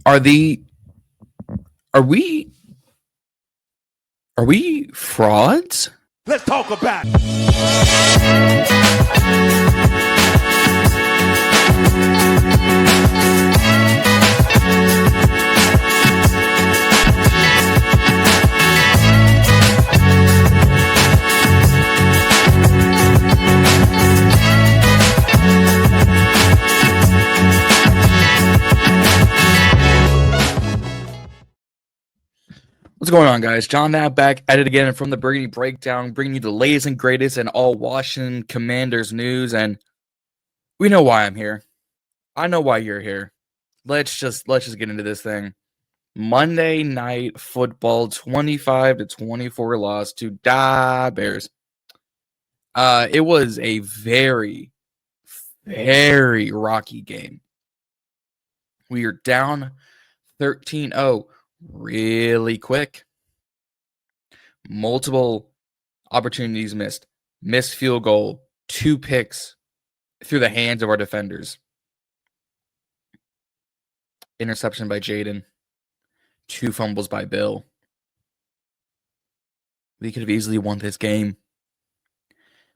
Are we frauds? Let's talk about it. What's going on, guys? John Knapp back at it again from the Burgundy Breakdown, bringing you the latest and greatest in all Washington Commanders news. And we know why I'm here. I know why you're here. Let's just get into this thing. Monday Night Football, 25-24 loss to Da Bears. It was a very, very rocky game. We are down 13-0. Really quick. Multiple opportunities missed. Missed field goal. 2 picks through the hands of our defenders. Interception by Jaden. 2 fumbles by Bill. We could have easily won this game.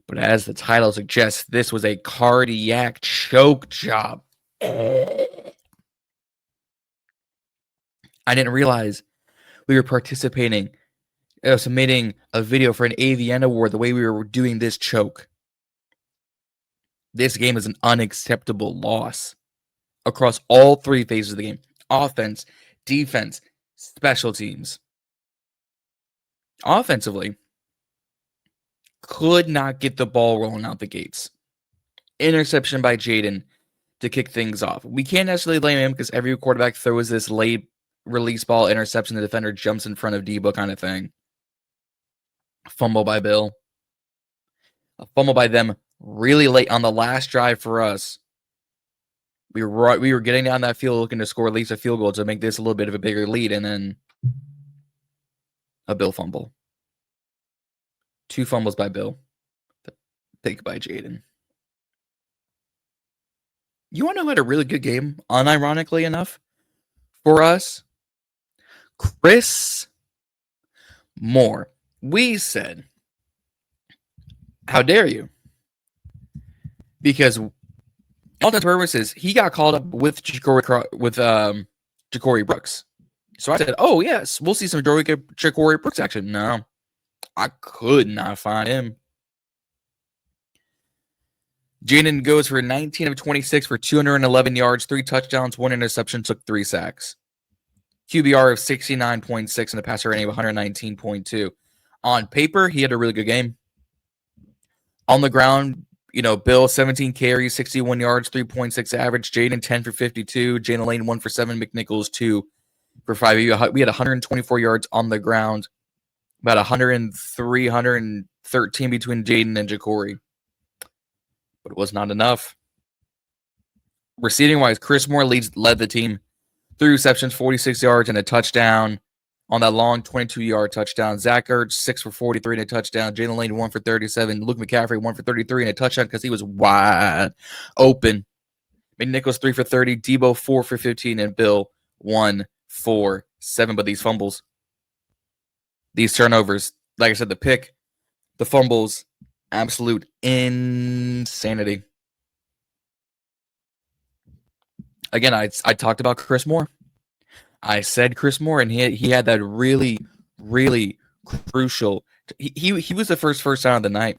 But as the title suggests, this was a cardiac choke job. I didn't realize we were participating, submitting a video for an AVN award the way we were doing this choke. This game is an unacceptable loss across all 3 phases of the game. Offense, defense, special teams. Offensively, could not get the ball rolling out the gates. Interception by Jaden to kick things off. We can't necessarily blame him because every quarterback throws this late release ball interception, the defender jumps in front of Debo kind of thing. Fumble by Bill. A fumble by them really late on the last drive for us. We were getting down that field looking to score at least a field goal to make this a little bit of a bigger lead, and then a Bill fumble. 2 fumbles by Bill. The pick by Jaden. You want to know who had a really good game, unironically enough, for us? Chris Moore. We said, how dare you? Because all intents and purposes, he got called up with Ja'Cory Brooks. So I said, oh yes, we'll see some Ja'Cory Brooks action. No, I could not find him. Jaden goes for 19 of 26 for 211 yards, 3 touchdowns, 1 interception, took 3 sacks. QBR of 69.6 and a passer rating of 119.2. On paper, he had a really good game. On the ground, Bill, 17 carries, 61 yards, 3.6 average. Jaden, 10 for 52. Jalen Lane, 1 for 7. McNichols, 2 for 5. We had 124 yards on the ground. About 103, 113 between Jaden and Ja'Cory. But it was not enough. Receiving-wise, Chris Moore led the team. 3 receptions, 46 yards, and a touchdown on that long 22-yard touchdown. Zach Ertz, 6 for 43 and a touchdown. Jalen Lane, 1 for 37. Luke McCaffrey, 1 for 33 and a touchdown because he was wide open. McNichols, 3 for 30. Debo, 4 for 15. And Bill, 1 for 7. But these fumbles, these turnovers, like I said, the pick, the fumbles, absolute insanity. Again, I talked about Chris Moore. I said Chris Moore, and he had that really, really crucial. He was the first down of the night.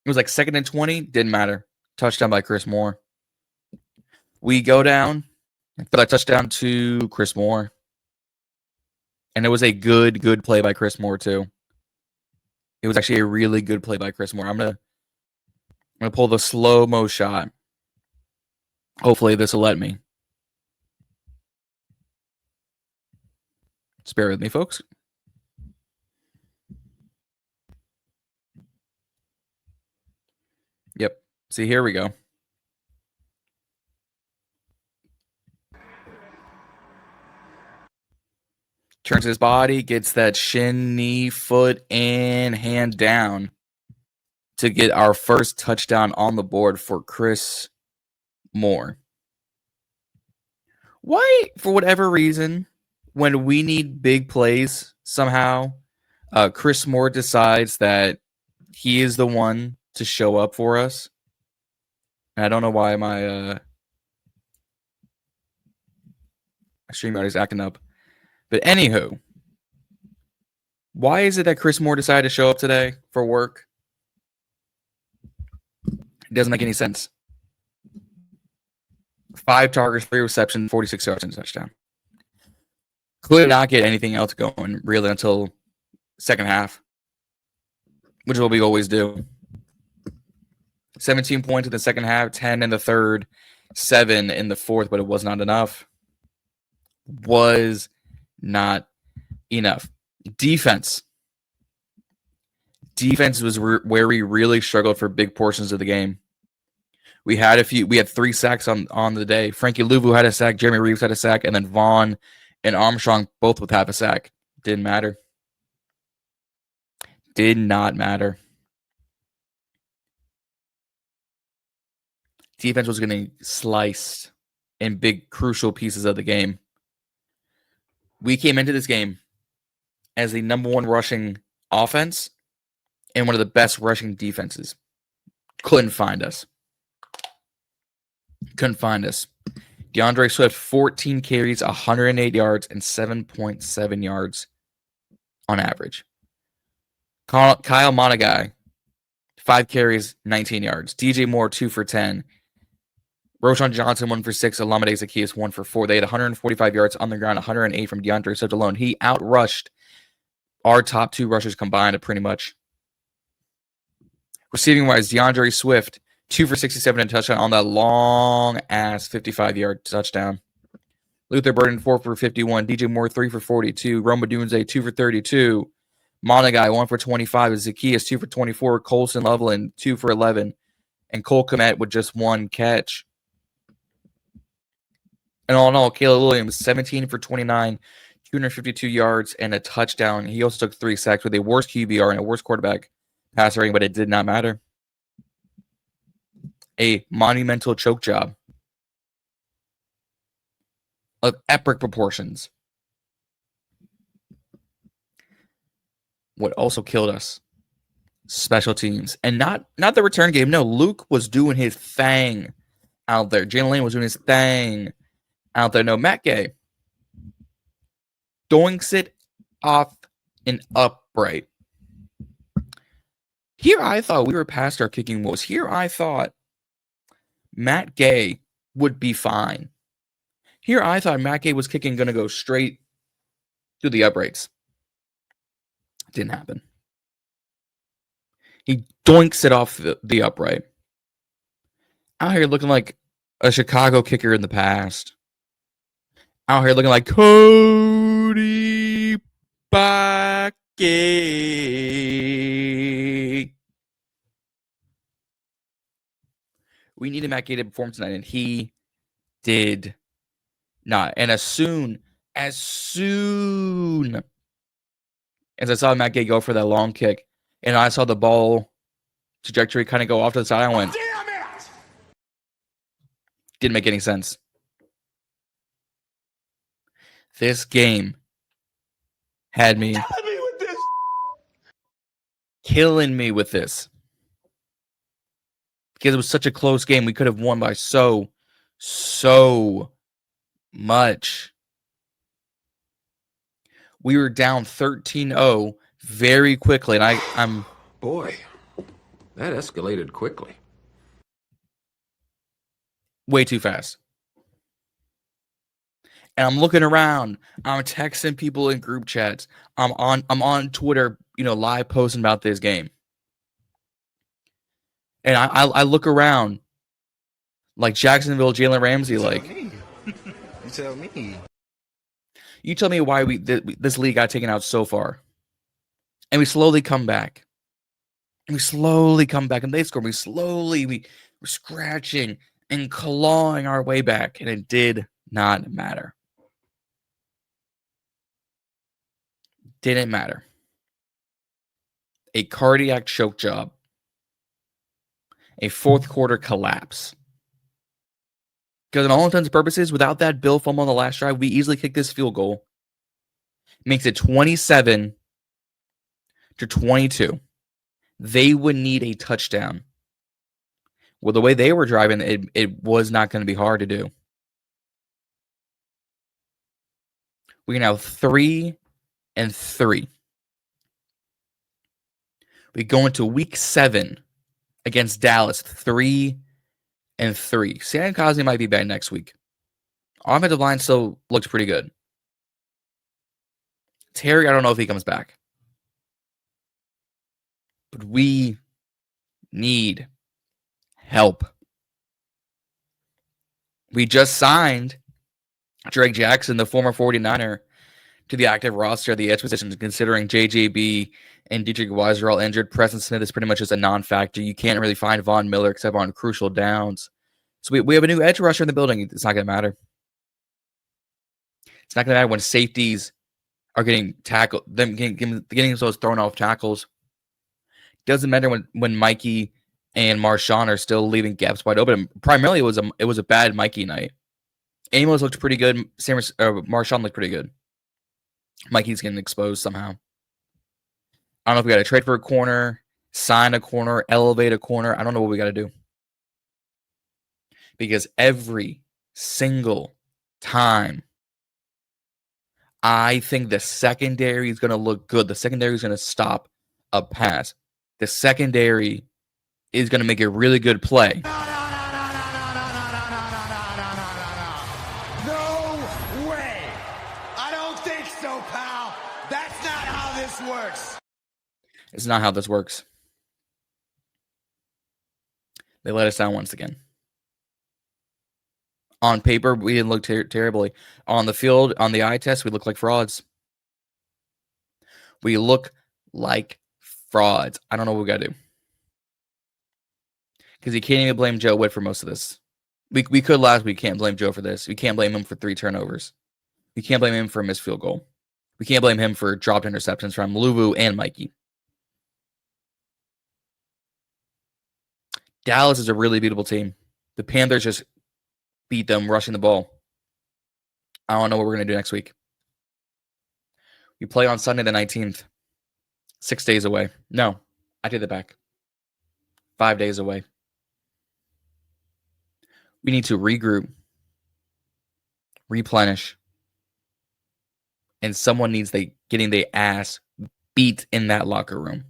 It was like 2nd and 20, didn't matter. Touchdown by Chris Moore. We go down, but I touchdown to Chris Moore, and it was a good play by Chris Moore too. It was actually a really good play by Chris Moore. I'm gonna pull the slow-mo shot. Hopefully, this will let me. Just bear with me, folks. Yep. See, here we go. Turns his body, gets that shin, knee, foot, and hand down to get our first touchdown on the board for Chris Moore. Why, for whatever reason, when we need big plays, somehow Chris Moore decides that he is the one to show up for us. And I don't know why my StreamYard is acting up. But anywho, why is it that Chris Moore decided to show up today for work? It doesn't make any sense. 5 targets, 3 receptions, 46 yards and a touchdown. Could not get anything else going really until second half, which is what we always do. 17 points in the second half, 10 in the third, 7 in the fourth, but it was not enough. Was not enough. Defense. Defense was where we really struggled for big portions of the game. We had 3 sacks on the day. Frankie Louvu had a sack, Jeremy Reeves had a sack, and then Vaughn and Armstrong both with half a sack. Didn't matter. Did not matter. Defense was getting sliced in big, crucial pieces of the game. We came into this game as the number 1 rushing offense and one of the best rushing defenses. Couldn't find us. DAndreSwift, 14 carries, 108 yards, and 7.7 yards on average. Kyle Monagai, 5 carries, 19 yards. DJ Moore, 2 for 10. Roshan Johnson, 1 for 6. Olamide Zacchaeus, 1 for 4. They had 145 yards on the ground, 108 from DAndreSwift alone. He outrushed our top 2 rushers combined pretty much. Receiving-wise, DAndreSwift, 2 for 67 and a touchdown on that long-ass 55-yard touchdown. Luther Burden, 4 for 51. DJ Moore, 3 for 42. Roma Dunze, 2 for 32. Monagai, 1 for 25. Zacchaeus, 2 for 24. Colson Loveland, 2 for 11. And Cole Kmet with just 1 catch. And all in all, Caleb Williams, 17 for 29, 252 yards, and a touchdown. He also took 3 sacks with a worse QBR and a worse quarterback passer rating, but it did not matter. A monumental choke job of epic proportions. What also killed us, special teams. And not the return game. No, Luke was doing his thing out there. Jalen Lane was doing his thing out there. No, Matt Gay doinks it off an upright. Here I thought we were past our kicking woes. Here I thought Matt Gay would be fine. Here I thought Matt Gay was kicking going to go straight through the uprights. Didn't happen. He doinks it off the upright. Out here looking like a Chicago kicker in the past. Out here looking like Cody Bakke. We needed Matt Gay to perform tonight, and he did not. And as soon as I saw Matt Gay go for that long kick, and I saw the ball trajectory kind of go off to the side, I went, damn it! Didn't make any sense. This game had me killing me with this. Because it was such a close game. We could have won by so much. We were down 13-0 very quickly. And I'm... Boy, that escalated quickly. Way too fast. And I'm looking around. I'm texting people in group chats. I'm on Twitter, live posting about this game. And I look around like Jacksonville, Jalen Ramsey, like You tell me. You tell me why this league got taken out so far. And we slowly come back. And they score. We're scratching and clawing our way back. And it did not matter. Didn't matter. A cardiac choke job. A fourth quarter collapse. Because in all intents and purposes, without that Bill fumble on the last drive, we easily kick this field goal. Makes it 27-22. They would need a touchdown. Well, the way they were driving, it was not going to be hard to do. We can have 3-3. We go into week 7 against Dallas, 3-3. Sam Cosmi might be back next week. Offensive line still looks pretty good. Terry, I don't know if he comes back. But we need help. We just signed Drake Jackson, the former 49er, to the active roster at the edge position, considering JJB and Dietrich Wise are all injured. Preston Smith is pretty much just a non-factor. You can't really find Von Miller except on crucial downs. So we have a new edge rusher in the building. It's not going to matter. It's not going to matter when safeties are getting tackled, them getting themselves thrown off tackles. Doesn't matter when Mikey and Marshawn are still leaving gaps wide open. Primarily, it was a bad Mikey night. Amos looked pretty good. Marshawn looked pretty good. Mikey's getting exposed somehow. I don't know if we got to trade for a corner, sign a corner, elevate a corner. I don't know what we got to do. Because every single time, I think the secondary is going to look good. The secondary is going to stop a pass. The secondary is going to make a really good play. No way. I don't think so, pal. That's not how this works. It's not how this works. They let us down once again. On paper, we didn't look terribly. On the field, on the eye test, we look like frauds. We look like frauds. I don't know what we got to do. Because you can't even blame Joe Witt for most of this. We could last week. Can't blame Joe for this. We can't blame him for 3 turnovers. We can't blame him for a missed field goal. We can't blame him for dropped interceptions from Luvu and Mikey. Dallas is a really beatable team. The Panthers just beat them rushing the ball. I don't know what we're going to do next week. We play on Sunday the 19th. 6 days away. No, I take that back. 5 days away. We need to regroup, replenish, and someone needs getting their ass beat in that locker room.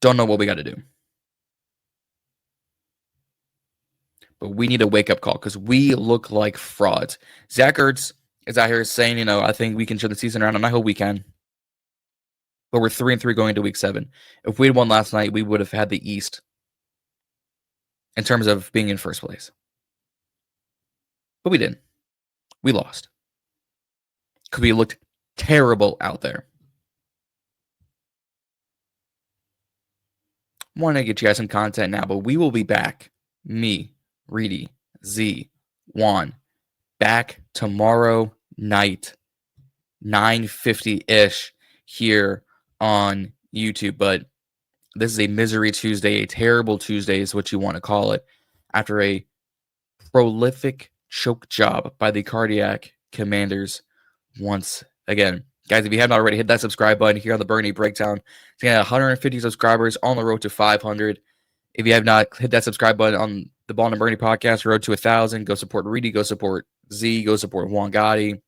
Don't know what we got to do. But we need a wake-up call because we look like frauds. Zach Ertz is out here saying, I think we can turn the season around, and I hope we can. But we're 3-3 going into week 7. If we had won last night, we would have had the East in terms of being in first place. But we didn't. We lost. Because we looked terrible out there. Want to get you guys some content now, but we will be back. Me, Reedie, Zee, Juan, back tomorrow night, 9:50-ish here on YouTube. But this is a misery Tuesday, a terrible Tuesday is what you want to call it, after a prolific choke job by the Cardiac Commanders once again. Guys, if you haven't already, hit that subscribe button here on the Burgundy Breakdown. It's going to have 150 subscribers on the road to 500. If you have not, hit that subscribe button on the Ballin In Burgundy podcast, road to 1,000. Go support Reedie, go support Zee, go support Juan Gotti.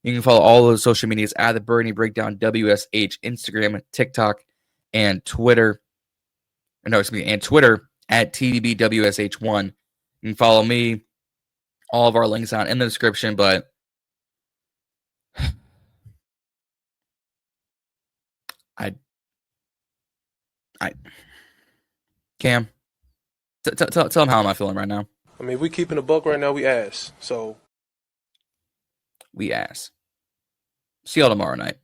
You can follow all those social medias at the Burgundy Breakdown, WSH, Instagram, TikTok, and Twitter. And Twitter at TDBWSH1. You can follow me. All of our links down in the description, but Cam, tell them how am I feeling right now. I mean, if we keeping a buck right now, we ass. So we ass. See y'all tomorrow night.